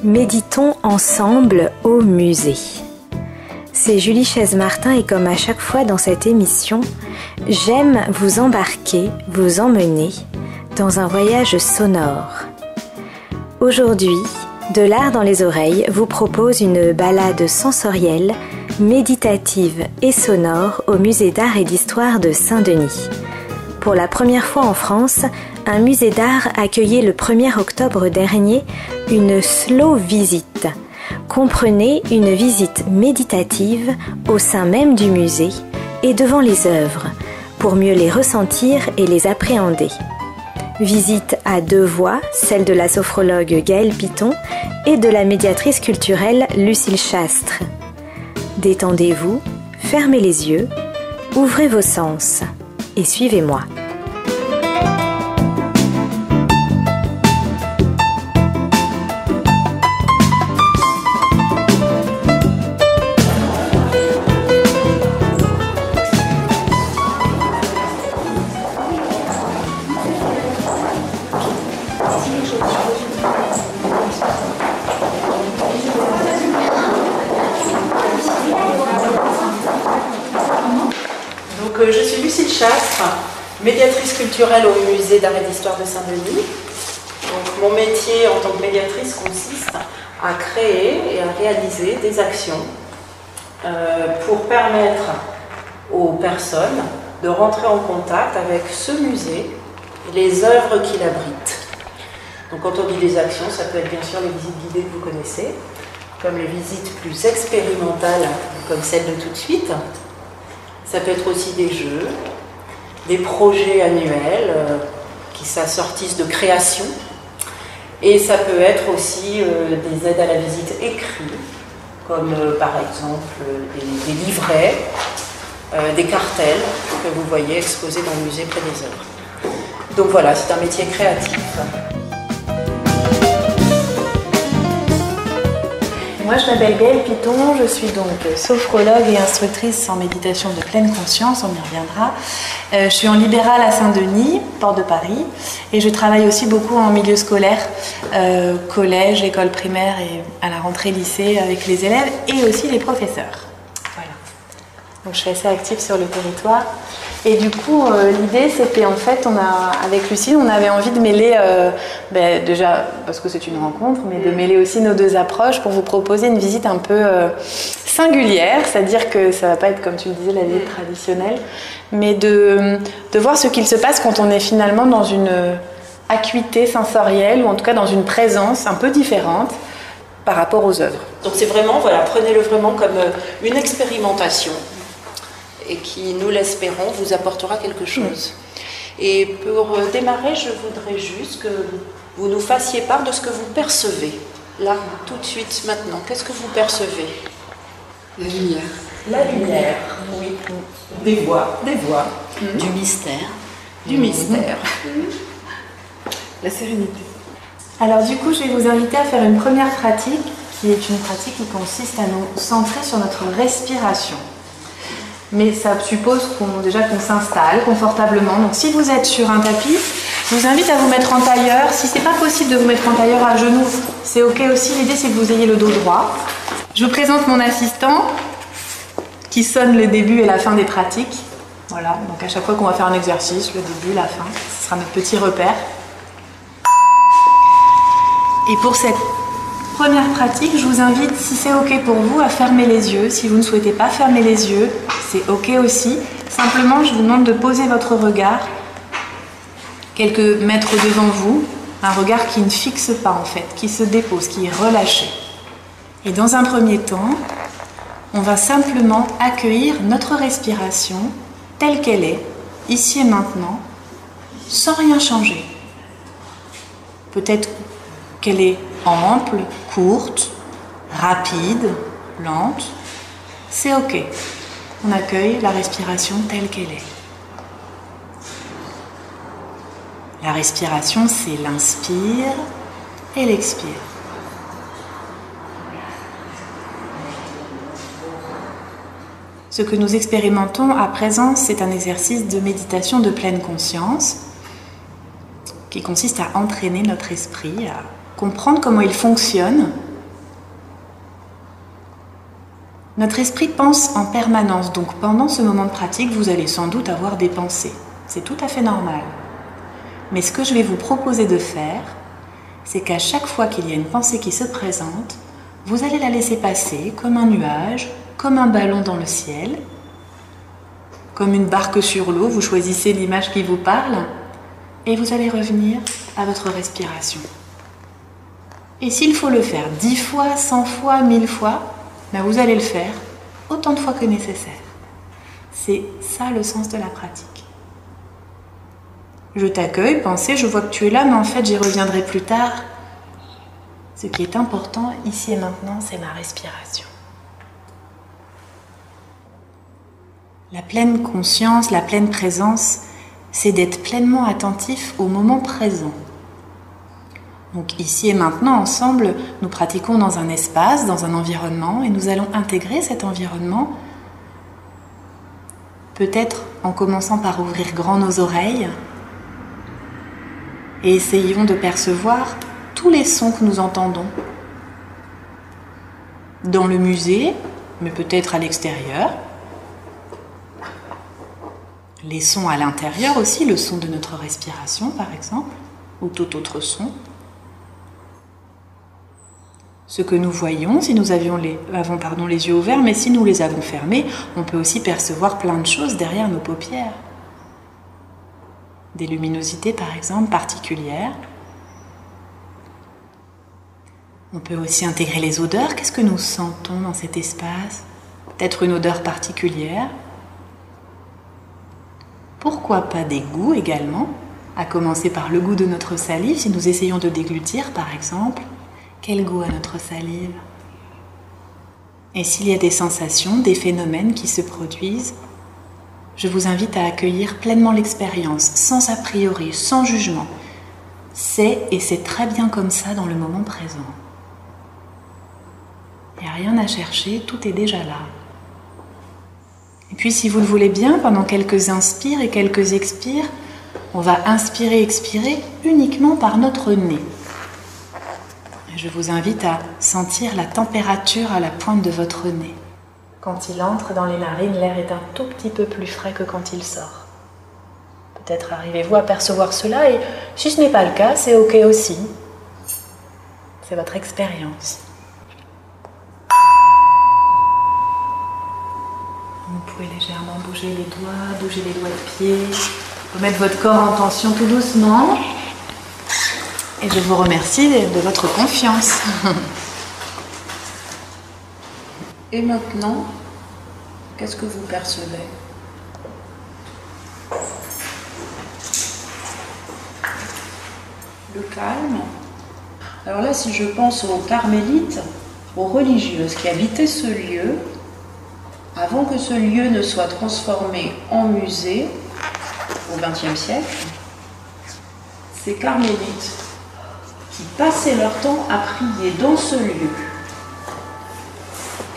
Méditons ensemble au musée. C'est Julie Chaise-Martin et comme à chaque fois dans cette émission, j'aime vous embarquer, vous emmener dans un voyage sonore. Aujourd'hui, De l'art dans les oreilles vous propose une balade sensorielle, méditative et sonore au musée d'art et d'histoire de Saint-Denis. Pour la première fois en France, un musée d'art accueillait le 1er octobre dernier une slow visite. Comprenez une visite méditative au sein même du musée et devant les œuvres, pour mieux les ressentir et les appréhender. Visite à 2 voix, celle de la sophrologue Gaëlle Piton et de la médiatrice culturelle Lucille Chastre. Détendez-vous, fermez les yeux, ouvrez vos sens et suivez-moi. Donc, je suis Lucille Chastre, médiatrice culturelle au musée d'art et d'histoire de Saint-Denis. Donc, mon métier en tant que médiatrice consiste à créer et à réaliser des actions pour permettre aux personnes de rentrer en contact avec ce musée et les œuvres qu'il abrite. Donc, quand on dit des actions, ça peut être bien sûr les visites guidées que vous connaissez, comme les visites plus expérimentales, comme celle de tout de suite. Ça peut être aussi des jeux, des projets annuels qui s'assortissent de création. Et ça peut être aussi des aides à la visite écrites, comme par exemple des livrets, des cartels que vous voyez exposés dans le musée près des œuvres. Donc voilà, c'est un métier créatif. Moi, je m'appelle Gaëlle Piton, je suis donc sophrologue et instructrice en méditation de pleine conscience, on y reviendra. Je suis en libéral à Saint-Denis, porte de Paris, et je travaille aussi beaucoup en milieu scolaire, collège, école primaire et à la rentrée lycée avec les élèves et aussi les professeurs. Voilà. Donc je suis assez active sur le territoire. Et du coup, l'idée, c'était en fait, avec Lucille, on avait envie de mêler, déjà, parce que c'est une rencontre, mais de mêler aussi nos 2 approches pour vous proposer une visite un peu singulière, c'est-à-dire que ça ne va pas être, comme tu le disais, la visite traditionnelle, mais de voir ce qu'il se passe quand on est finalement dans une acuité sensorielle, ou en tout cas dans une présence un peu différente par rapport aux œuvres. Donc c'est vraiment, voilà, prenez-le vraiment comme une expérimentation, et qui, nous l'espérons, vous apportera quelque chose. Et pour démarrer, je voudrais juste que vous nous fassiez part de ce que vous percevez. Là, tout de suite, maintenant, qu'est-ce que vous percevez? La lumière. La lumière, oui. Des voix. Du mystère. Du mystère. La sérénité. Alors du coup, je vais vous inviter à faire une première pratique, qui est une pratique qui consiste à nous centrer sur notre respiration. Mais ça suppose qu'on s'installe confortablement. Donc si vous êtes sur un tapis, je vous invite à vous mettre en tailleur. Si ce n'est pas possible de vous mettre en tailleur à genoux, c'est ok aussi. L'idée, c'est que vous ayez le dos droit. Je vous présente mon assistant qui sonne le début et la fin des pratiques. Voilà, donc à chaque fois qu'on va faire un exercice, le début, la fin, ce sera notre petit repère. Et pour cette première pratique, je vous invite, si c'est ok pour vous, à fermer les yeux. Si vous ne souhaitez pas fermer les yeux, c'est ok aussi. Simplement, je vous demande de poser votre regard quelques mètres devant vous, un regard qui ne fixe pas en fait, qui se dépose, qui est relâché. Et dans un premier temps, on va simplement accueillir notre respiration telle qu'elle est, ici et maintenant, sans rien changer. Peut-être qu'elle est ample, courte, rapide, lente, c'est ok. On accueille la respiration telle qu'elle est. La respiration, c'est l'inspire et l'expire. Ce que nous expérimentons à présent, c'est un exercice de méditation de pleine conscience qui consiste à entraîner notre esprit, à comprendre comment il fonctionne Notre esprit pense en permanence, donc pendant ce moment de pratique, vous allez sans doute avoir des pensées. C'est tout à fait normal. Mais ce que je vais vous proposer de faire, c'est qu'à chaque fois qu'il y a une pensée qui se présente, vous allez la laisser passer comme un nuage, comme un ballon dans le ciel, comme une barque sur l'eau, vous choisissez l'image qui vous parle, et vous allez revenir à votre respiration. Et s'il faut le faire 10 fois, 100 fois, 1000 fois, ben vous allez le faire autant de fois que nécessaire. C'est ça le sens de la pratique. Je t'accueille, pensez, je vois que tu es là, mais en fait j'y reviendrai plus tard. Ce qui est important ici et maintenant, c'est ma respiration. La pleine conscience, la pleine présence, c'est d'être pleinement attentif au moment présent. Donc ici et maintenant, ensemble, nous pratiquons dans un espace, dans un environnement, et nous allons intégrer cet environnement, peut-être en commençant par ouvrir grand nos oreilles, et essayons de percevoir tous les sons que nous entendons. Dans le musée, mais peut-être à l'extérieur. Les sons à l'intérieur aussi, le son de notre respiration par exemple, ou tout autre son. Ce que nous voyons, si nous avons les yeux ouverts, mais si nous les avons fermés, on peut aussi percevoir plein de choses derrière nos paupières. Des luminosités par exemple particulières. On peut aussi intégrer les odeurs. Qu'est-ce que nous sentons dans cet espace? Peut-être une odeur particulière. Pourquoi pas des goûts également, à commencer par le goût de notre salive, si nous essayons de déglutir par exemple. Quel goût a notre salive? Et s'il y a des sensations, des phénomènes qui se produisent, je vous invite à accueillir pleinement l'expérience, sans a priori, sans jugement. C'est et c'est très bien comme ça dans le moment présent. Il n'y a rien à chercher, tout est déjà là. Et puis si vous le voulez bien, pendant quelques inspires et quelques expires, on va inspirer, expirer uniquement par notre nez. Je vous invite à sentir la température à la pointe de votre nez. Quand il entre dans les narines, l'air est un tout petit peu plus frais que quand il sort. Peut-être arrivez-vous à percevoir cela et si ce n'est pas le cas, c'est ok aussi. C'est votre expérience. Vous pouvez légèrement bouger les doigts de pied. Remettre votre corps en tension tout doucement. Et je vous remercie de votre confiance. Et maintenant, qu'est-ce que vous percevez? Le calme. Alors là, si je pense aux carmélites, aux religieuses qui habitaient ce lieu, avant que ce lieu ne soit transformé en musée, au XXe siècle, ces carmélites qui passaient leur temps à prier dans ce lieu,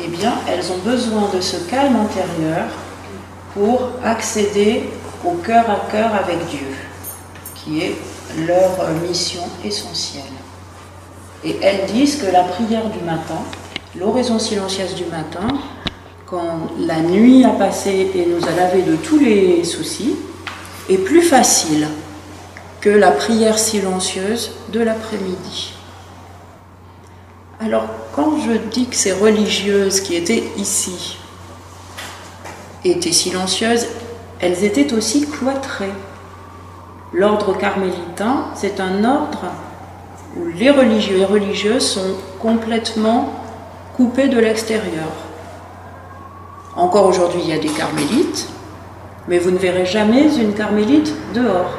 eh bien, elles ont besoin de ce calme intérieur pour accéder au cœur à cœur avec Dieu, qui est leur mission essentielle. Et elles disent que la prière du matin, l'oraison silencieuse du matin, quand la nuit a passé et nous a lavé de tous les soucis, est plus facile que la prière silencieuse de l'après-midi. Alors, quand je dis que ces religieuses qui étaient ici étaient silencieuses, elles étaient aussi cloîtrées. L'ordre carmélitain, c'est un ordre où les religieux et religieuses sont complètement coupés de l'extérieur. Encore aujourd'hui, il y a des carmélites, mais vous ne verrez jamais une carmélite dehors.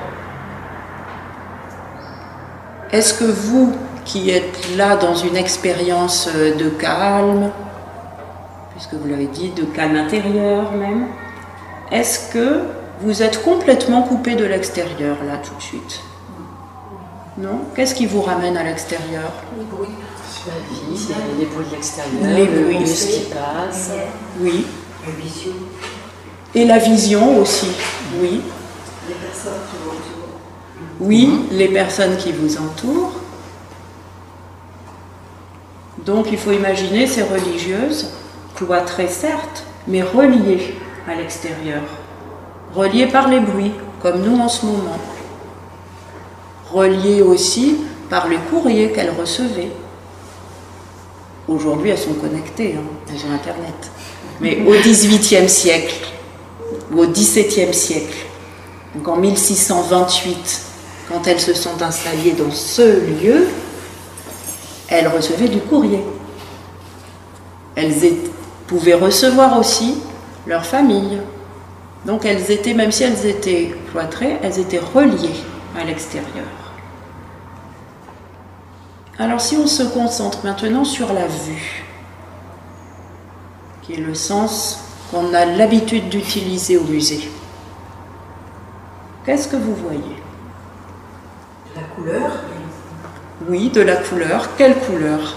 Est-ce que vous, qui êtes là dans une expérience de calme, puisque vous l'avez dit, de calme intérieur même, est-ce que vous êtes complètement coupé de l'extérieur là tout de suite? Non? Qu'est-ce qui vous ramène à l'extérieur? Les bruits. La vie, les bruits de l'extérieur, les bruits, ce qui passe. Oui. La vision. Et la vision aussi, oui. Les personnes qui vous entourent. Oui, les personnes qui vous entourent. Donc il faut imaginer ces religieuses cloîtré certes, mais relié à l'extérieur. Relié par les bruits, comme nous en ce moment. Relié aussi par les courriers qu'elle recevait. Aujourd'hui, elles sont connectées, elles ont Internet. Mais au XVIIIe siècle, ou au XVIIe siècle, donc en 1628, quand elles se sont installées dans ce lieu, elles recevaient du courrier. Elles pouvaient recevoir aussi leur famille. Donc elles étaient, même si elles étaient cloîtrées, elles étaient reliées à l'extérieur. Alors si on se concentre maintenant sur la vue, qui est le sens qu'on a l'habitude d'utiliser au musée, qu'est-ce que vous voyez? La couleur. Oui, de la couleur. Quelle couleur?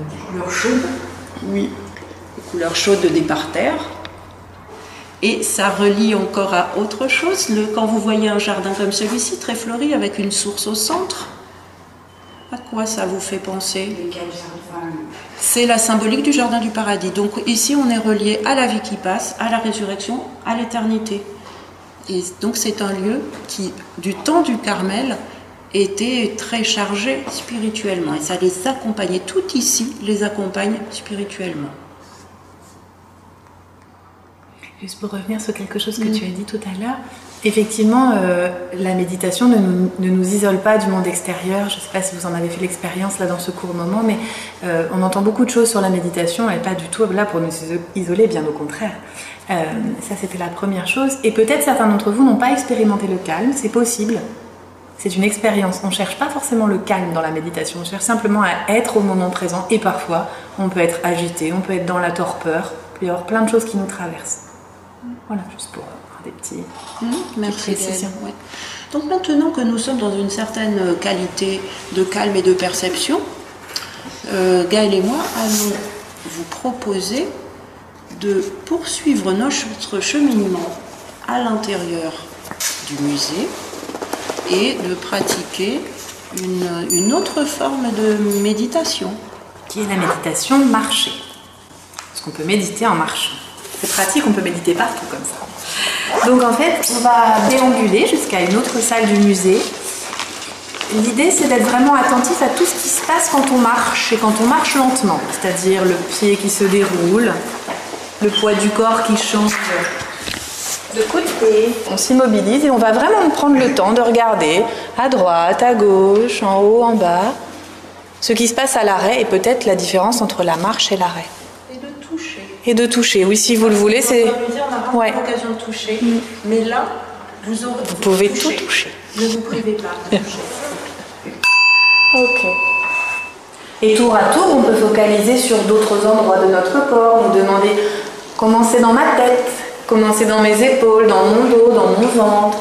Des couleurs chaudes. Oui, les couleurs chaudes des parterres. Et ça relie encore à autre chose. Quand vous voyez un jardin comme celui-ci, très fleuri, avec une source au centre, à quoi ça vous fait penser? C'est la symbolique du jardin du paradis. Donc ici, on est relié à la vie qui passe, à la résurrection, à l'éternité. Et donc c'est un lieu qui, du temps du Carmel, était très chargé spirituellement. Et ça les accompagnait. Tout ici les accompagne spirituellement. Juste pour revenir sur quelque chose que tu as dit tout à l'heure, effectivement, la méditation ne nous isole pas du monde extérieur. Je ne sais pas si vous en avez fait l'expérience là dans ce court moment, mais on entend beaucoup de choses sur la méditation. Elle n'est pas du tout là pour nous isoler, bien au contraire. Ça, c'était la première chose. Et peut-être certains d'entre vous n'ont pas expérimenté le calme, c'est possible. C'est une expérience. On ne cherche pas forcément le calme dans la méditation, on cherche simplement à être au moment présent. Et parfois, on peut être agité, on peut être dans la torpeur, il peut y avoir plein de choses qui nous traversent. Voilà, juste pour avoir des petites précisions. Ouais. Donc maintenant que nous sommes dans une certaine qualité de calme et de perception, Gaëlle et moi allons vous proposer de poursuivre notre cheminement à l'intérieur du musée et de pratiquer une autre forme de méditation. Qui est la méditation marchée. Parce qu'on peut méditer en marchant. C'est pratique, on peut méditer partout comme ça. Donc en fait, on va déambuler jusqu'à une autre salle du musée. L'idée, c'est d'être vraiment attentif à tout ce qui se passe quand on marche, et quand on marche lentement. C'est-à-dire le pied qui se déroule, le poids du corps qui change de côté. On s'immobilise et on va vraiment prendre le temps de regarder à droite, à gauche, en haut, en bas, ce qui se passe à l'arrêt et peut-être la différence entre la marche et l'arrêt. Et de toucher, oui, si vous le voulez, c'est... On n'a pas l'occasion de toucher, mais là, vous pouvez tout toucher. Ne vous privez pas de toucher. Ok. Et tour à tour, on peut focaliser sur d'autres endroits de notre corps, nous demander comment c'est dans ma tête, comment c'est dans mes épaules, dans mon dos, dans mon ventre.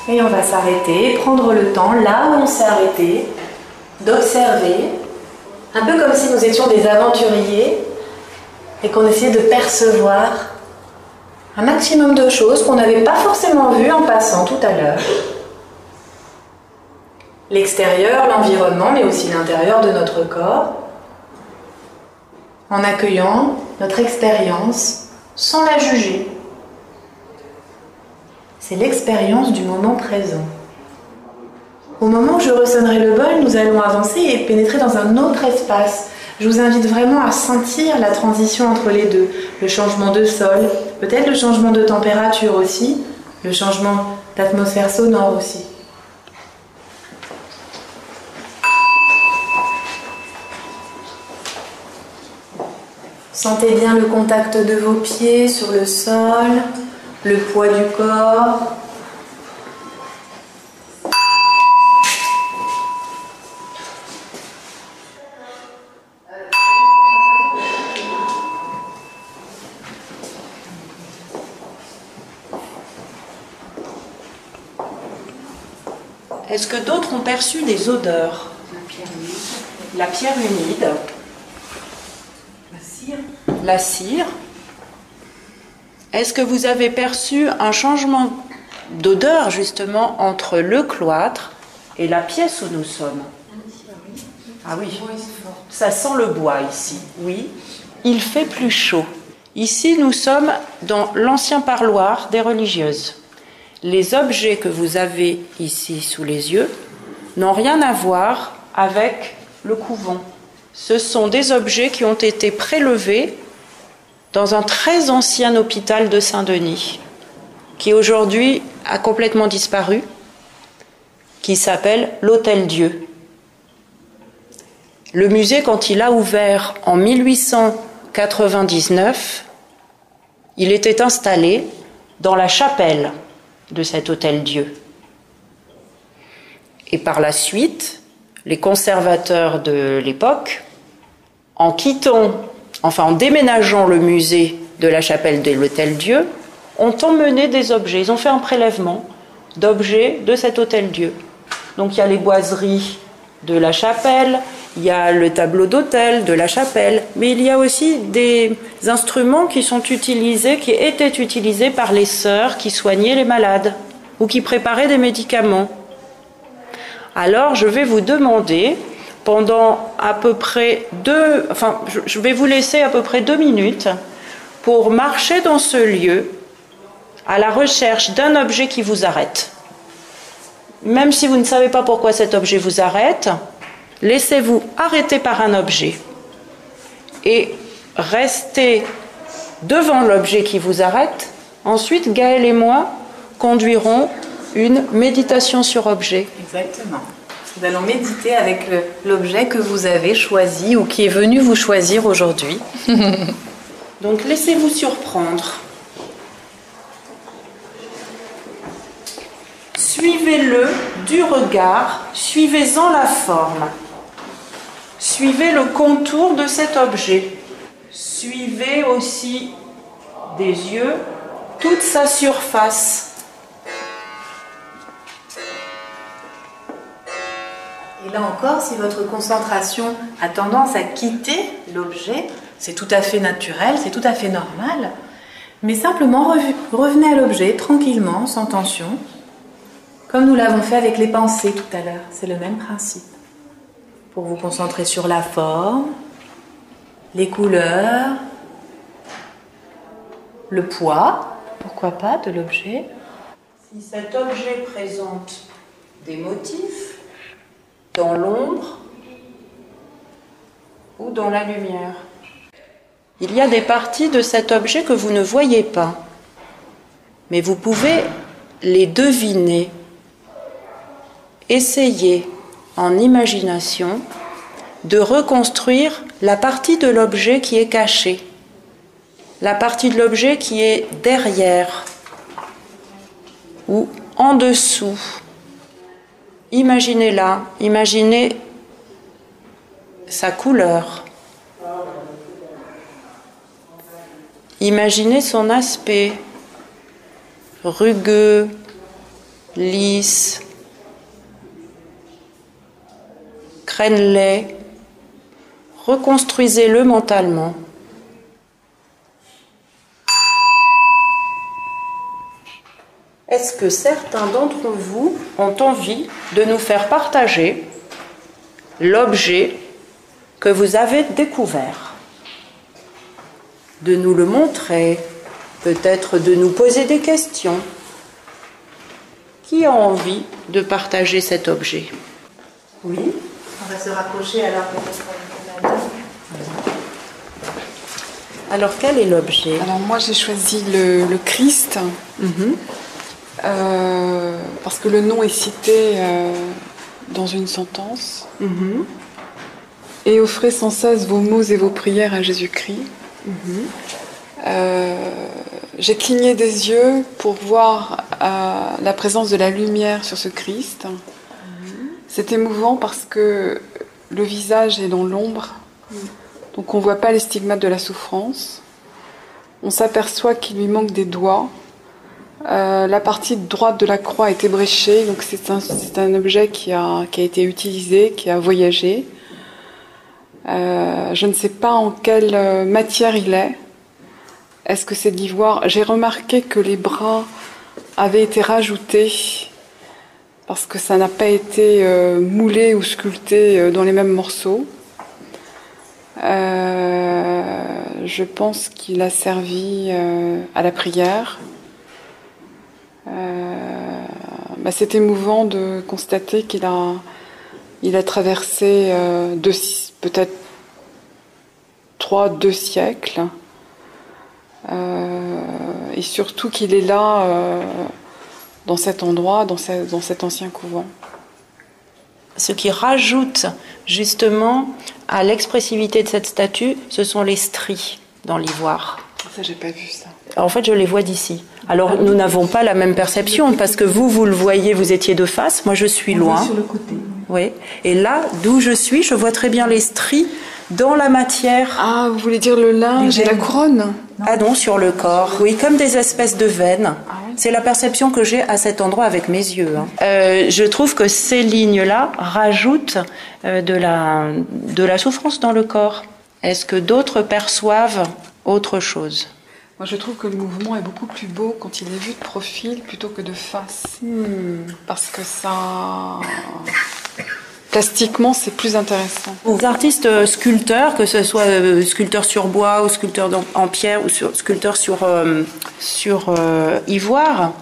Et on va s'arrêter, prendre le temps, là où on s'est arrêté, d'observer. Un peu comme si nous étions des aventuriers et qu'on essayait de percevoir un maximum de choses qu'on n'avait pas forcément vues en passant tout à l'heure. L'extérieur, l'environnement, mais aussi l'intérieur de notre corps, en accueillant notre expérience sans la juger. C'est l'expérience du moment présent. Au moment où je ressonnerai le bol, nous allons avancer et pénétrer dans un autre espace. Je vous invite vraiment à sentir la transition entre les deux. Le changement de sol, peut-être le changement de température aussi, le changement d'atmosphère sonore aussi. Sentez bien le contact de vos pieds sur le sol, le poids du corps. Est-ce que d'autres ont perçu des odeurs? La pierre humide. La cire. Est-ce que vous avez perçu un changement d'odeur justement entre le cloître et la pièce où nous sommes? Ah oui, ça sent le bois ici, oui. Il fait plus chaud. Ici, nous sommes dans l'ancien parloir des religieuses. Les objets que vous avez ici sous les yeux n'ont rien à voir avec le couvent. Ce sont des objets qui ont été prélevés dans un très ancien hôpital de Saint-Denis, qui aujourd'hui a complètement disparu, qui s'appelle l'Hôtel-Dieu. Le musée, quand il a ouvert en 1899, il était installé dans la chapelle de cet Hôtel-Dieu. Et par la suite, les conservateurs de l'époque, en déménageant le musée de la chapelle de l'Hôtel-Dieu, ont emmené des objets. Ils ont fait un prélèvement d'objets de cet Hôtel-Dieu. Donc il y a les boiseries de la chapelle, il y a le tableau d'autel de la chapelle, mais il y a aussi des instruments qui étaient utilisés par les sœurs qui soignaient les malades ou qui préparaient des médicaments. Alors je vais vous demander, pendant à peu près je vais vous laisser à peu près 2 minutes pour marcher dans ce lieu à la recherche d'un objet qui vous arrête. Même si vous ne savez pas pourquoi cet objet vous arrête, laissez-vous arrêter par un objet et restez devant l'objet qui vous arrête. Ensuite, Gaëlle et moi conduirons une méditation sur objet. Exactement. Nous allons méditer avec l'objet que vous avez choisi ou qui est venu vous choisir aujourd'hui. Donc laissez-vous surprendre. Suivez-le du regard, suivez-en la forme. Suivez le contour de cet objet. Suivez aussi des yeux toute sa surface. Et là encore, si votre concentration a tendance à quitter l'objet, c'est tout à fait naturel, c'est tout à fait normal. Mais simplement revenez à l'objet tranquillement, sans tension. Comme nous l'avons fait avec les pensées tout à l'heure, c'est le même principe. Pour vous concentrer sur la forme, les couleurs, le poids, pourquoi pas, de l'objet. Si cet objet présente des motifs dans l'ombre ou dans la lumière, il y a des parties de cet objet que vous ne voyez pas, mais vous pouvez les deviner. Essayez en imagination de reconstruire la partie de l'objet qui est cachée, la partie de l'objet qui est derrière ou en dessous. Imaginez-la, imaginez sa couleur, imaginez son aspect rugueux, lisse, crénelé. Reconstruisez-le mentalement. Est-ce que certains d'entre vous ont envie de nous faire partager l'objet que vous avez découvert? De nous le montrer, peut-être de nous poser des questions. Qui a envie de partager cet objet? Oui. On va se rapprocher alors peut-être. Alors quel est l'objet? Alors moi j'ai choisi le Christ. Parce que le nom est cité dans une sentence. Et offrez sans cesse vos mots et vos prières à Jésus-Christ. J'ai cligné des yeux pour voir la présence de la lumière sur ce Christ. C'est émouvant parce que le visage est dans l'ombre, donc on ne voit pas les stigmates de la souffrance. On s'aperçoit qu'il lui manque des doigts. La partie droite de la croix est ébréchée, donc c'est un objet qui a été utilisé, qui a voyagé. Je ne sais pas en quelle matière il est. Est-ce que c'est de l'ivoire? J'ai remarqué que les bras avaient été rajoutés parce que ça n'a pas été moulé ou sculpté dans les mêmes morceaux. Je pense qu'il a servi à la prière. C'est émouvant de constater qu'il a traversé peut-être 2 siècles. Et surtout qu'il est là dans cet endroit, dans cet ancien couvent. Ce qui rajoute justement à l'expressivité de cette statue, ce sont les stries dans l'ivoire. Ça, j'ai pas vu ça. En fait, je les vois d'ici. Alors, nous n'avons pas la même perception, parce que vous le voyez, vous étiez de face, moi je suis loin. Sur le côté. Oui. Et là, d'où je suis, je vois très bien les stries dans la matière. Ah, vous voulez dire le linge et la couronne? Ah non, sur le corps. Oui, comme des espèces de veines. Ah oui. C'est la perception que j'ai à cet endroit avec mes yeux. Je trouve que ces lignes-là rajoutent de la souffrance dans le corps. Est-ce que d'autres perçoivent autre chose? Moi, je trouve que le mouvement est beaucoup plus beau quand il est vu de profil plutôt que de face. Parce que ça... Plastiquement, c'est plus intéressant. Les artistes sculpteurs, que ce soit sculpteurs sur bois ou sculpteurs en pierre ou sculpteurs sur ivoire,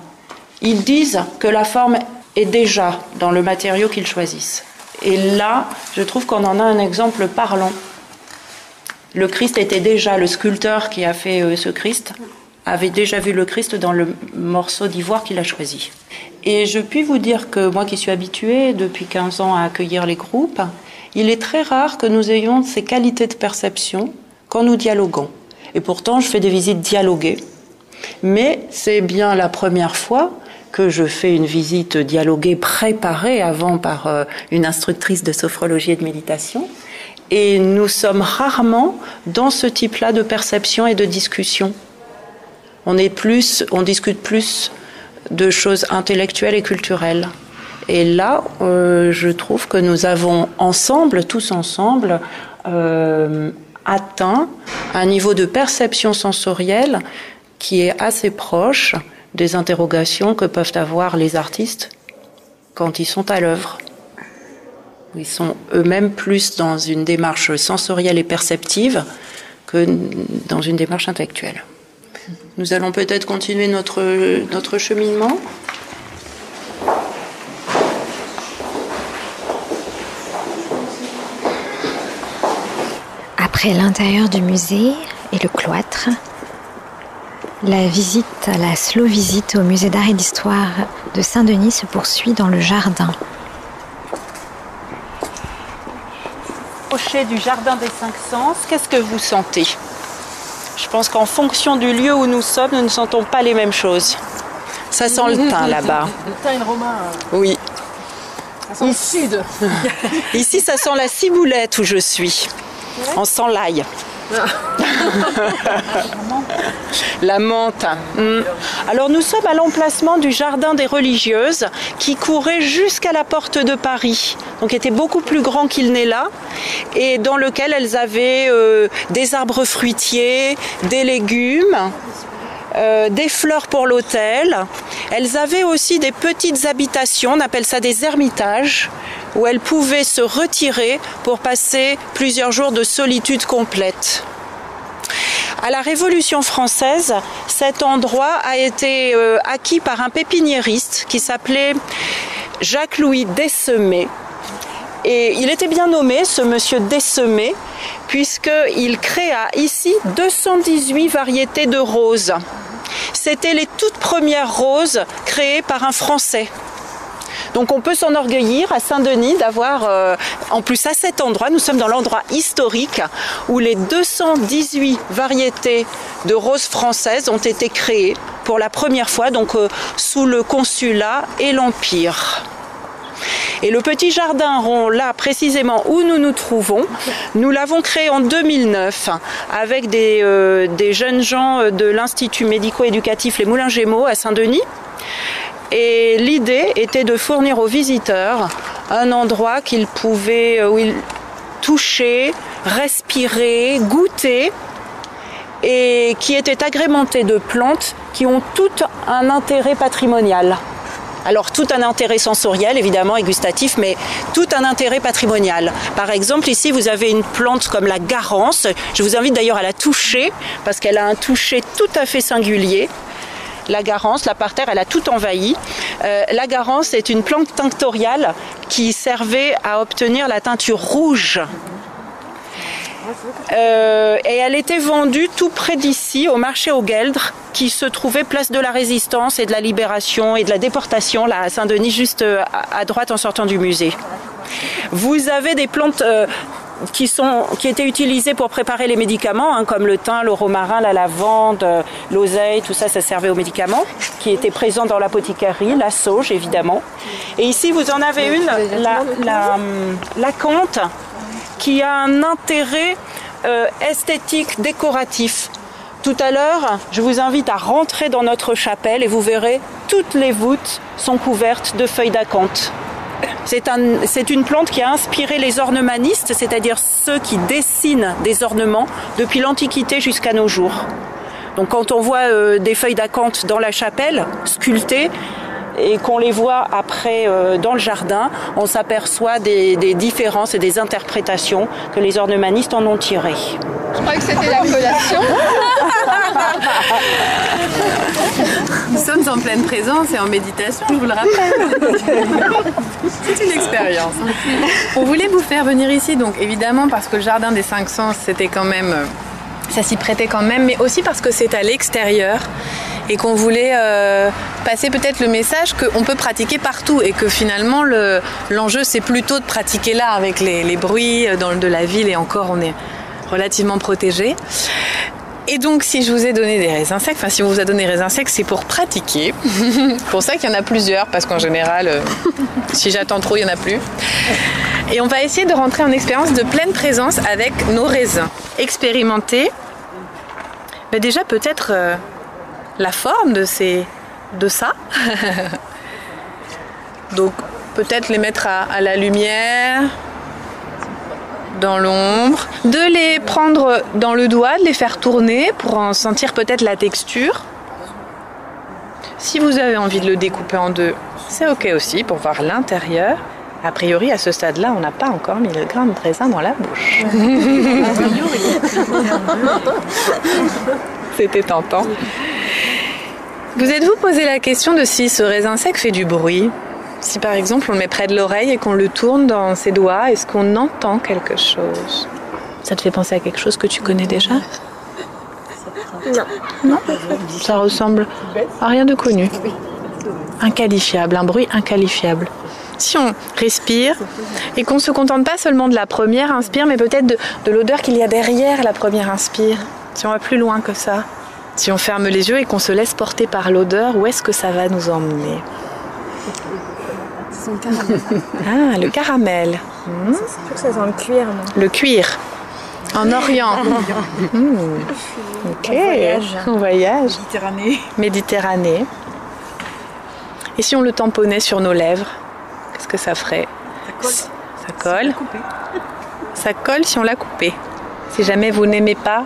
ils disent que la forme est déjà dans le matériau qu'ils choisissent. Et là, je trouve qu'on en a un exemple parlant. Le Christ était déjà, le sculpteur qui a fait ce Christ, avait déjà vu le Christ dans le morceau d'ivoire qu'il a choisi. Et je puis vous dire que moi qui suis habituée depuis 15 ans à accueillir les groupes, il est très rare que nous ayons ces qualités de perception quand nous dialoguons. Et pourtant, je fais des visites dialoguées. Mais c'est bien la première fois que je fais une visite dialoguée préparée avant par une instructrice de sophrologie et de méditation. Et nous sommes rarement dans ce type-là de perception et de discussion. On discute plus de choses intellectuelles et culturelles. Et là, je trouve que nous avons tous ensemble, atteint un niveau de perception sensorielle qui est assez proche des interrogations que peuvent avoir les artistes quand ils sont à l'œuvre. Ils sont eux-mêmes plus dans une démarche sensorielle et perceptive que dans une démarche intellectuelle. Nous allons peut-être continuer notre cheminement. Après l'intérieur du musée et le cloître, la slow visite au musée d'art et d'histoire de Saint-Denis se poursuit dans le jardin. Approcher du jardin des 5 sens, qu'est-ce que vous sentez? Je pense qu'en fonction du lieu où nous sommes, nous ne sentons pas les mêmes choses. Ça sent le thym là-bas. Le thym est romain. Oui. Ça sent le sud. Ici, ça sent la ciboulette où je suis. On sent l'ail. La menthe. Alors nous sommes à l'emplacement du jardin des religieuses qui courait jusqu'à la porte de Paris, donc était beaucoup plus grand qu'il n'est là, et dans lequel elles avaient des arbres fruitiers, des légumes, des fleurs pour l'autel. Elles avaient aussi des petites habitations, on appelle ça des ermitages, où elles pouvaient se retirer pour passer plusieurs jours de solitude complète. À la Révolution française, cet endroit a été acquis par un pépiniériste qui s'appelait Jacques-Louis Dessemet. Et il était bien nommé, ce monsieur Dessemet, puisqu'il créa ici 218 variétés de roses. C'était les toutes premières roses créées par un Français. Donc on peut s'enorgueillir à Saint-Denis d'avoir, en plus à cet endroit, nous sommes dans l'endroit historique où les 218 variétés de roses françaises ont été créées pour la première fois, donc sous le Consulat et l'Empire. Et le petit jardin rond, là précisément où nous nous trouvons, nous l'avons créé en 2009 avec des jeunes gens de l'Institut médico-éducatif Les Moulins Gémeaux à Saint-Denis. Et l'idée était de fournir aux visiteurs un endroit où ils pouvaient toucher, respirer, goûter, et qui était agrémenté de plantes qui ont tout un intérêt patrimonial. Alors tout un intérêt sensoriel évidemment et gustatif, mais tout un intérêt patrimonial. Par exemple ici vous avez une plante comme la garance, je vous invite d'ailleurs à la toucher parce qu'elle a un toucher tout à fait singulier. La garance, là par terre, elle a tout envahi. La garance est une plante tinctoriale qui servait à obtenir la teinture rouge. Et elle était vendue tout près d'ici, au marché aux Gueldres, qui se trouvait place de la Résistance et de la Libération et de la Déportation, là à Saint-Denis, juste à droite en sortant du musée. Vous avez des plantes qui étaient utilisées pour préparer les médicaments, hein, comme le thym, le romarin, la lavande, l'oseille, tout ça, ça servait aux médicaments, qui étaient présents dans l'apothicarie, la sauge évidemment. Et ici vous en avez une, l'acanthe, qui a un intérêt esthétique, décoratif. Tout à l'heure, je vous invite à rentrer dans notre chapelle et vous verrez, toutes les voûtes sont couvertes de feuilles d'acanthe. C'est une plante qui a inspiré les ornemanistes, c'est-à-dire ceux qui dessinent des ornements depuis l'Antiquité jusqu'à nos jours. Donc quand on voit des feuilles d'acanthe dans la chapelle, sculptées, et qu'on les voit après dans le jardin, on s'aperçoit des différences et des interprétations que les ornemanistes en ont tirées. Je croyais que c'était la collation. Nous sommes en pleine présence et en méditation, je vous le rappelle. C'est une expérience. On voulait vous faire venir ici, donc évidemment parce que le jardin des 5 sens, c'était quand même, ça s'y prêtait quand même, mais aussi parce que c'est à l'extérieur et qu'on voulait passer peut-être le message qu'on peut pratiquer partout et que finalement l'enjeu c'est plutôt de pratiquer là avec les bruits de la ville et encore on est relativement protégé. Et donc si je vous ai donné des raisins secs, enfin si on vous a donné des raisins secs, c'est pour pratiquer. C'est pour ça qu'il y en a plusieurs, parce qu'en général, si j'attends trop, il n'y en a plus. Et on va essayer de rentrer en expérience de pleine présence avec nos raisins. Expérimenter, mais déjà peut-être la forme de ça. Donc peut-être les mettre à la lumière, dans l'ombre, de les prendre dans le doigt, de les faire tourner pour en sentir peut-être la texture. Si vous avez envie de le découper en deux, c'est ok aussi pour voir l'intérieur. A priori, à ce stade-là, on n'a pas encore mis le grain de raisin dans la bouche. C'était tentant. Vous êtes-vous posé la question de si ce raisin sec fait du bruit ? Si par exemple on le met près de l'oreille et qu'on le tourne dans ses doigts, est-ce qu'on entend quelque chose ? Ça te fait penser à quelque chose que tu connais déjà ? Non. Non ? Ça ressemble à rien de connu. Inqualifiable, un bruit inqualifiable. Si on respire et qu'on ne se contente pas seulement de la première inspire, mais peut-être de l'odeur qu'il y a derrière la première inspire, si on va plus loin que ça, si on ferme les yeux et qu'on se laisse porter par l'odeur, où est-ce que ça va nous emmener ? Ah, le caramel. Je trouve que ça sent le cuir, non ? Le cuir. En Orient. Ok. On voyage. Méditerranée. Et si on le tamponnait sur nos lèvres, qu'est-ce que ça ferait ? Ça colle. Ça colle si on l'a coupé. Si jamais vous n'aimez pas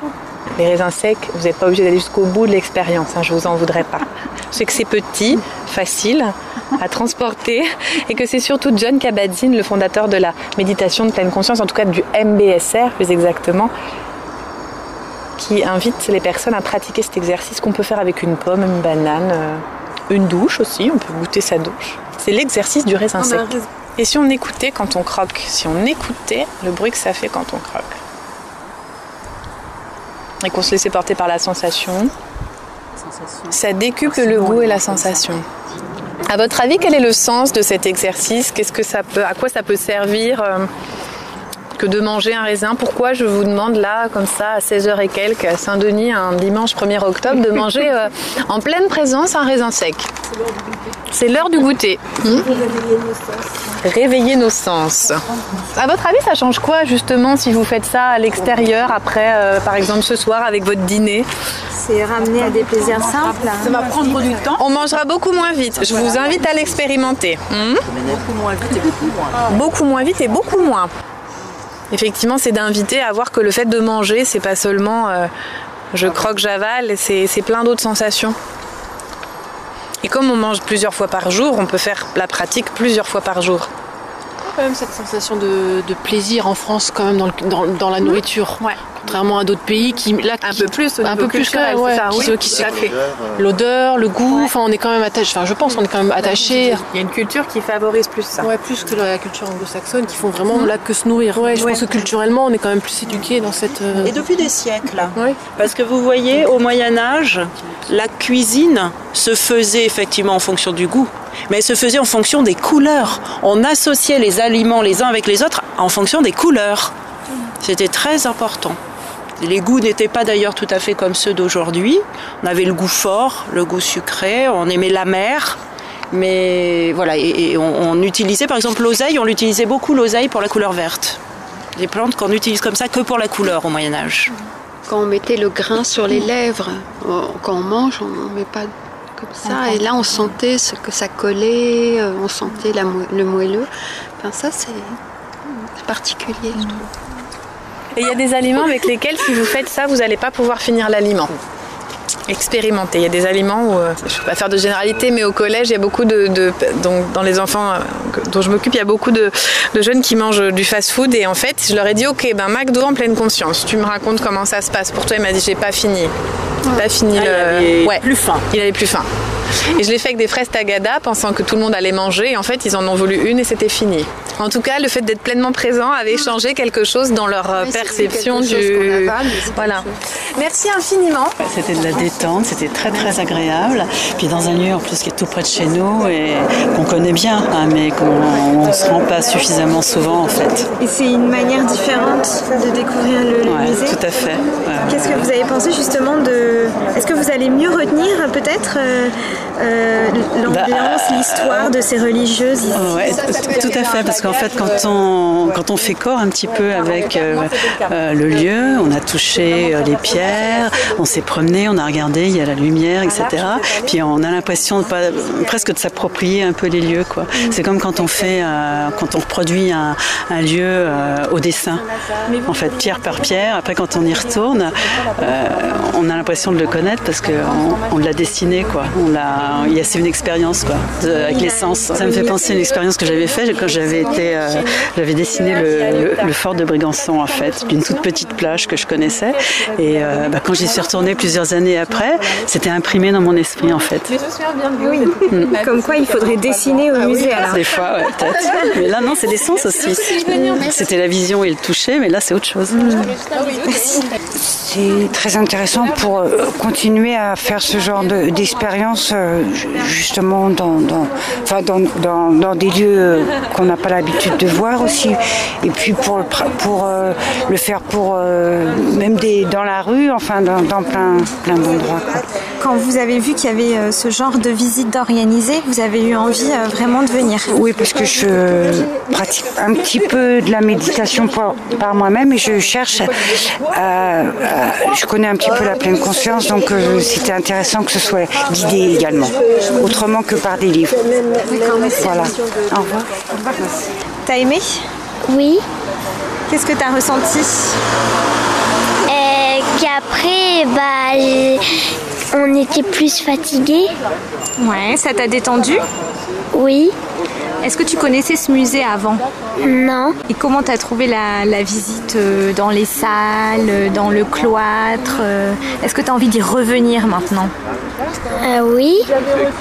les raisins secs, vous n'êtes pas obligé d'aller jusqu'au bout de l'expérience. Je ne vous en voudrais pas. Je sais que c'est petit, facile à transporter et que c'est surtout Jon Kabat-Zinn, le fondateur de la méditation de pleine conscience, en tout cas du MBSR plus exactement, qui invite les personnes à pratiquer cet exercice qu'on peut faire avec une pomme, une banane, une douche aussi, on peut goûter sa douche. C'est l'exercice du raisin sec. Et si on écoutait quand on croque, si on écoutait le bruit que ça fait quand on croque et qu'on se laissait porter par la sensation, ça décuple le goût et la sensation. À votre avis, quel est le sens de cet exercice ? À quoi ça peut servir que de manger un raisin ? Pourquoi je vous demande là, comme ça, à 16h et quelques, à Saint-Denis, un dimanche 1er octobre, de manger en pleine présence un raisin sec ? C'est l'heure du goûter. Réveiller nos sens. À votre avis, ça change quoi justement si vous faites ça à l'extérieur après, par exemple ce soir avec votre dîner ? C'est ramener à des plaisirs simples. Ça va prendre du temps. On mangera beaucoup moins vite. Je vous invite à l'expérimenter. Beaucoup moins vite et beaucoup moins. Beaucoup moins vite et beaucoup moins. Effectivement, c'est d'inviter à voir que le fait de manger, c'est pas seulement je croque, j'avale, c'est plein d'autres sensations. Et comme on mange plusieurs fois par jour, on peut faire la pratique plusieurs fois par jour. Quand même cette sensation de plaisir en France quand même dans la nourriture. Ouais. Contrairement à d'autres pays qui un peu plus culturel, ouais, l'odeur, le goût, enfin on est quand même attaché. Enfin je pense qu'on est quand même attaché. Il y a une culture qui favorise plus ça. Ouais, plus que la culture anglo-saxonne qui font vraiment là que se nourrir. Ouais, je pense que culturellement on est quand même plus éduqués dans cette. Et depuis des siècles. Oui. Parce que vous voyez, au Moyen Âge, la cuisine se faisait effectivement en fonction du goût. Mais elle se faisait en fonction des couleurs. On associait les aliments les uns avec les autres en fonction des couleurs. C'était très important. Les goûts n'étaient pas d'ailleurs tout à fait comme ceux d'aujourd'hui. On avait le goût fort, le goût sucré, on aimait l'amer. Mais voilà, et on utilisait par exemple l'oseille, on utilisait beaucoup l'oseille pour la couleur verte. Des plantes qu'on utilise comme ça que pour la couleur au Moyen-Âge. Quand on mettait le grain sur les lèvres, quand on mange, on ne met pas comme ça. Et là, on sentait ce que ça collait, on sentait le moelleux. Enfin, ça, c'est particulier, je trouve. Et il y a des aliments avec lesquels, si vous faites ça, vous n'allez pas pouvoir finir l'aliment. Expérimenter. Il y a des aliments où, je ne vais pas faire de généralité, mais au collège, il y a beaucoup donc dans les enfants dont je m'occupe, il y a beaucoup de jeunes qui mangent du fast-food. Et en fait, je leur ai dit, ok, McDo en pleine conscience, tu me racontes comment ça se passe. Pour toi, il m'a dit, j'ai pas fini. Pas fini il avait plus faim. Il avait plus faim. Et je l'ai fait avec des fraises tagada, pensant que tout le monde allait manger. Et en fait, ils en ont voulu une et c'était fini. En tout cas, le fait d'être pleinement présent avait changé quelque chose dans leur perception du. Voilà. Merci infiniment. C'était de la détente, c'était très très agréable. Puis dans un lieu en plus qui est tout près de chez nous et qu'on connaît bien, hein, mais qu'on ne se rend pas suffisamment souvent en fait. Et c'est une manière différente de découvrir le musée. Tout à fait. Ouais. Qu'est-ce que vous avez pensé justement de. Est-ce que vous allez mieux retenir peut-être l'ambiance, l'histoire de ces religieuses ici? Oui, tout à fait, parce qu'en fait quand on fait corps un petit peu avec le lieu, on a touché les pierres, on s'est promené, on a regardé, il y a la lumière, etc. Puis on a l'impression presque de s'approprier un peu les lieux, quoi. C'est comme quand on reproduit un lieu au dessin, en fait, pierre par pierre. Après, quand on y retourne, on a l'impression de le connaître parce qu'on l'a dessiné, quoi. C'est une expérience, quoi, avec les sens. Ça me fait penser à une expérience que j'avais faite quand j'avais dessiné le fort de Brégançon, en fait, d'une toute petite plage que je connaissais. Et quand j'y suis retournée plusieurs années après, c'était imprimé dans mon esprit, en fait. Mais je me souviens bien de oui. Comme quoi, il faudrait dessiner au musée, alors. Des fois, ouais, peut-être. Mais là, non, c'est des sens aussi. C'était la vision et le toucher, mais là, c'est autre chose. Merci. C'est très intéressant pour continuer à faire ce genre d'expérience, justement, dans des lieux qu'on n'a pas l'habitude de voir aussi. Et puis pour le faire même dans la rue, enfin dans plein d'endroits. Quand vous avez vu qu'il y avait ce genre de visite organisée, vous avez eu envie vraiment de venir? Oui, parce que je pratique un petit peu de la méditation par moi-même et je cherche je connais un petit peu la pleine conscience, donc c'était intéressant que ce soit guidé également, autrement que par des livres. Voilà. Au revoir. T'as aimé? Oui. Qu'est-ce que t'as ressenti? Qu'après, on était plus fatigués. Ouais, ça t'a détendu? Oui. Est-ce que tu connaissais ce musée avant? Non. Et comment t'as trouvé la visite dans les salles, dans le cloître? Est-ce que t'as envie d'y revenir maintenant? Oui.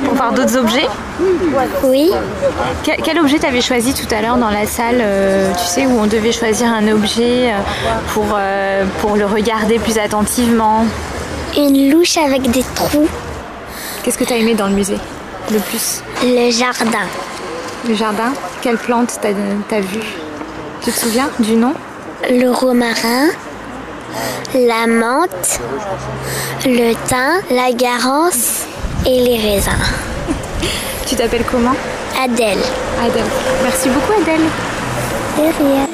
Pour voir d'autres objets? Oui. Quel objet t'avais choisi tout à l'heure dans la salle, tu sais, où on devait choisir un objet pour le regarder plus attentivement? Une louche avec des trous. Qu'est-ce que t'as aimé dans le musée le plus? Le jardin. Le jardin? Quelle plante t'as vu? Tu te souviens du nom? Le romarin, la menthe, le thym, la garance et les raisins. Tu t'appelles comment? Adèle. Adèle. Merci beaucoup, Adèle. De rien.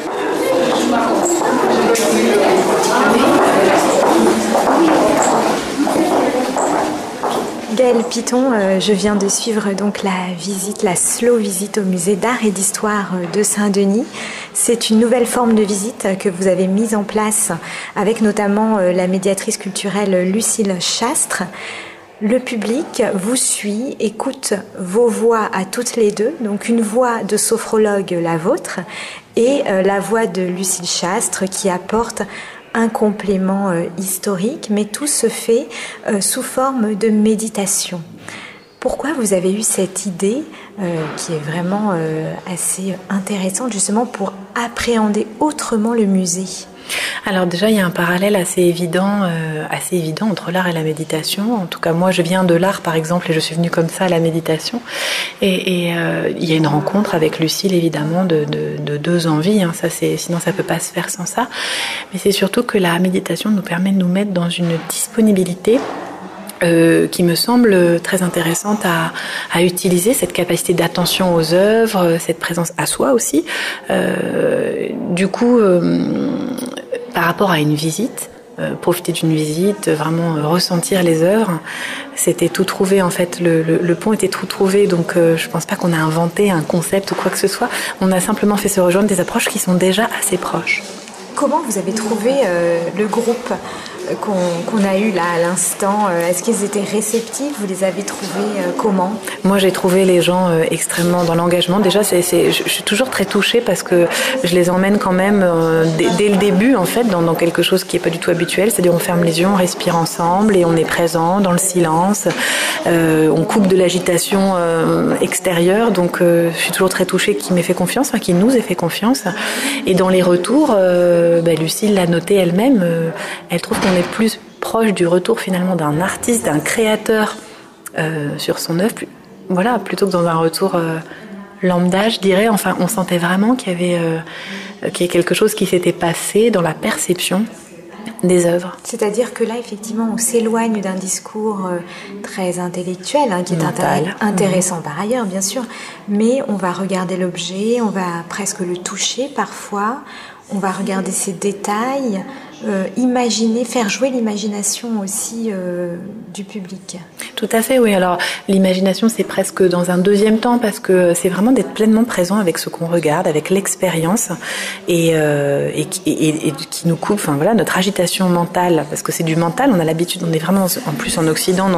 Gaëlle Piton, je viens de suivre donc la slow visite au musée d'art et d'histoire de Saint-Denis. C'est une nouvelle forme de visite que vous avez mise en place avec notamment la médiatrice culturelle Lucille Chastre. Le public vous suit, écoute vos voix à toutes les deux, donc une voix de sophrologue, la vôtre, et la voix de Lucile Chastre qui apporte un complément historique, mais tout se fait sous forme de méditation. Pourquoi vous avez eu cette idée qui est vraiment assez intéressante justement pour appréhender autrement le musée ? Alors déjà, il y a un parallèle assez évident entre l'art et la méditation. En tout cas, moi, je viens de l'art, par exemple, et je suis venue comme ça à la méditation. Et il y a une rencontre avec Lucile, évidemment, de deux envies. Hein. Sinon, ça peut pas se faire sans ça. Mais c'est surtout que la méditation nous permet de nous mettre dans une disponibilité qui me semble très intéressante à utiliser, cette capacité d'attention aux œuvres, cette présence à soi aussi. Du coup, par rapport à une visite, profiter d'une visite, vraiment ressentir les œuvres, c'était tout trouvé en fait. Le pont était tout trouvé, donc je pense pas qu'on a inventé un concept ou quoi que ce soit. On a simplement fait se rejoindre des approches qui sont déjà assez proches. Comment vous avez trouvé le groupe qu'on a eu là à l'instant? Est-ce qu'ils étaient réceptifs? Vous les avez trouvés comment? Moi, j'ai trouvé les gens extrêmement dans l'engagement. Déjà, je suis toujours très touchée parce que je les emmène quand même dès le début, en fait, dans quelque chose qui est pas du tout habituel. C'est-à-dire, on ferme les yeux, on respire ensemble et on est présent dans le silence. On coupe de l'agitation extérieure. Donc, je suis toujours très touchée qu'il m'ait fait confiance, qu'il nous ait fait confiance. Et dans les retours, Lucile l'a noté elle-même. Elle trouve qu'on est plus proche du retour finalement d'un artiste, d'un créateur sur son œuvre, plutôt que dans un retour lambda, je dirais. Enfin, on sentait vraiment qu'il y avait quelque chose qui s'était passé dans la perception des œuvres. C'est-à-dire que là, effectivement, on s'éloigne d'un discours très intellectuel, qui est intéressant par ailleurs, bien sûr, mais on va regarder l'objet, on va presque le toucher parfois, on va regarder ses détails, imaginer, faire jouer l'imagination aussi du public. Tout à fait, oui. Alors, l'imagination, c'est presque dans un deuxième temps parce que c'est vraiment d'être pleinement présent avec ce qu'on regarde, avec l'expérience et qui nous coupe, notre agitation mentale, parce que c'est du mental. On a l'habitude, on est vraiment, en plus en Occident,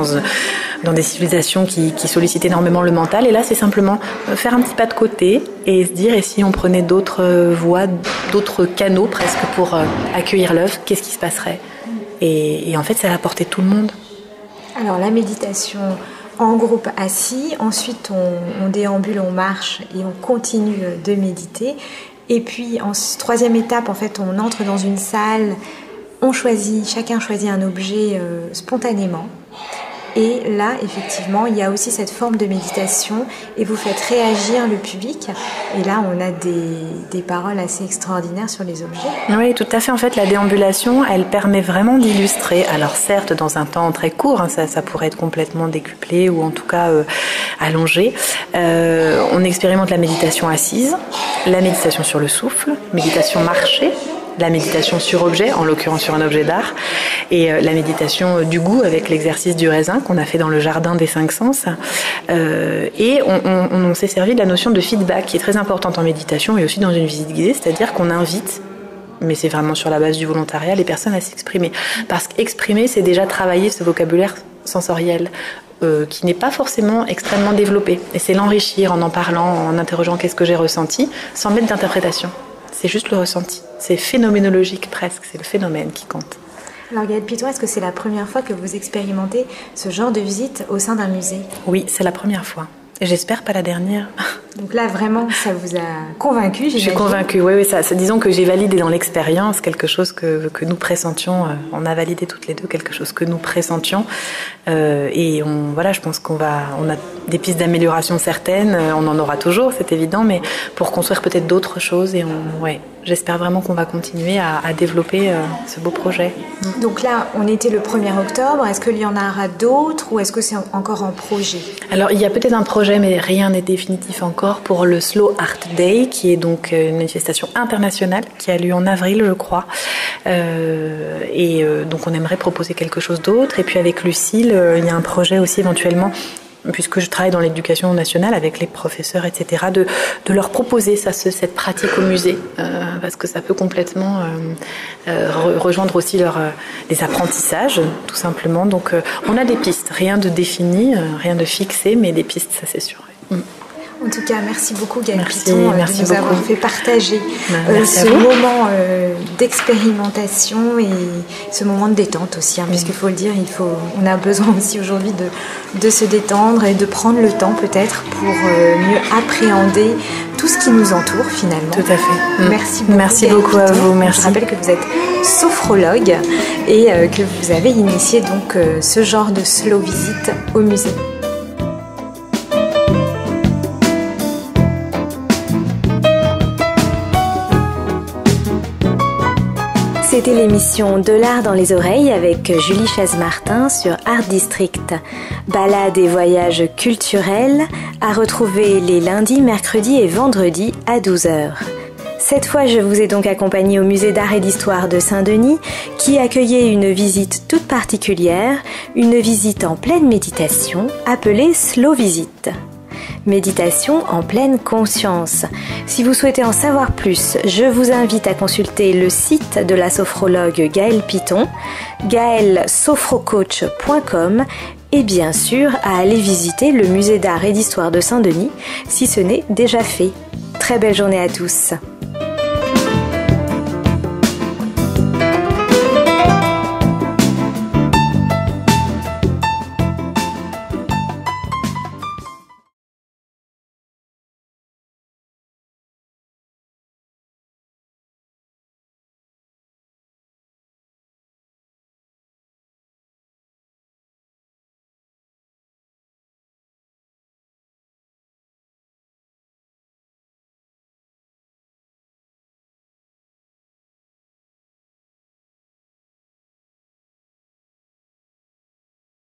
dans des civilisations qui sollicitent énormément le mental. Et là, c'est simplement faire un petit pas de côté et se dire, et si on prenait d'autres voies, d'autres canaux presque pour accueillir l'œuvre, qu'est-ce qui se passerait? Et en fait, c'est à la portée de tout le monde. Alors, la méditation en groupe assis, ensuite on déambule, on marche et on continue de méditer. Et puis, en troisième étape, en fait, on entre dans une salle, chacun choisit un objet spontanément. Et là, effectivement, il y a aussi cette forme de méditation et vous faites réagir le public. Et là, on a des paroles assez extraordinaires sur les objets. Oui, tout à fait. En fait, la déambulation, elle permet vraiment d'illustrer. Alors certes, dans un temps très court, ça pourrait être complètement décuplé ou en tout cas allongé. On expérimente la méditation assise, la méditation sur le souffle, méditation marchée, la méditation sur objet, en l'occurrence sur un objet d'art, et la méditation du goût avec l'exercice du raisin qu'on a fait dans le jardin des 5 sens. Et on s'est servi de la notion de feedback qui est très importante en méditation et aussi dans une visite guidée, c'est-à-dire qu'on invite, mais c'est vraiment sur la base du volontariat, les personnes à s'exprimer. Parce qu'exprimer, c'est déjà travailler ce vocabulaire sensoriel qui n'est pas forcément extrêmement développé. Et c'est l'enrichir en parlant, en interrogeant qu'est-ce que j'ai ressenti, sans mettre d'interprétation. C'est juste le ressenti. C'est phénoménologique presque, c'est le phénomène qui compte. Alors Gaëlle Piton, est-ce que c'est la première fois que vous expérimentez ce genre de visite au sein d'un musée? Oui, c'est la première fois. Et j'espère pas la dernière. Donc là, vraiment, ça vous a convaincu, j'imagine. Je suis convaincue, oui. Disons que j'ai validé dans l'expérience quelque chose que nous pressentions. On a validé toutes les deux quelque chose que nous pressentions. Et je pense qu'on a des pistes d'amélioration certaines. On en aura toujours, c'est évident, mais pour construire peut-être d'autres choses. Et j'espère vraiment qu'on va continuer à développer ce beau projet. Donc là, on était le 1er octobre. Est-ce qu'il y en aura d'autres ou est-ce que c'est encore en projet? Alors, il y a peut-être un projet, mais rien n'est définitif encore pour le Slow Art Day, qui est donc une manifestation internationale qui a lieu en avril, je crois. Donc, on aimerait proposer quelque chose d'autre. Et puis, avec Lucile, il y a un projet aussi éventuellement puisque je travaille dans l'éducation nationale avec les professeurs, etc., de leur proposer cette pratique au musée, parce que ça peut complètement rejoindre aussi les apprentissages, tout simplement. Donc on a des pistes, rien de défini, rien de fixé, mais des pistes, ça c'est sûr. En tout cas, merci beaucoup Gaëlle Piton de nous avoir fait partager ce moment d'expérimentation et ce moment de détente aussi, puisqu'il faut le dire, on a besoin aussi aujourd'hui de se détendre et de prendre le temps peut-être pour mieux appréhender tout ce qui nous entoure finalement. Tout à fait. Merci beaucoup à vous. Merci. Je rappelle que vous êtes sophrologue et que vous avez initié donc ce genre de slow visit au musée. C'était l'émission De l'art dans les oreilles avec Julie Chaise-Martin sur Art District. Balades et voyages culturels à retrouver les lundis, mercredis et vendredis à 12h. Cette fois, je vous ai donc accompagné au musée d'art et d'histoire de Saint-Denis qui accueillait une visite toute particulière, une visite en pleine méditation appelée Slow Visit. Méditation en pleine conscience. Si vous souhaitez en savoir plus, je vous invite à consulter le site de la sophrologue Gaëlle Piton, gaellesophrocoach.com et bien sûr à aller visiter le musée d'art et d'histoire de Saint-Denis si ce n'est déjà fait. Très belle journée à tous.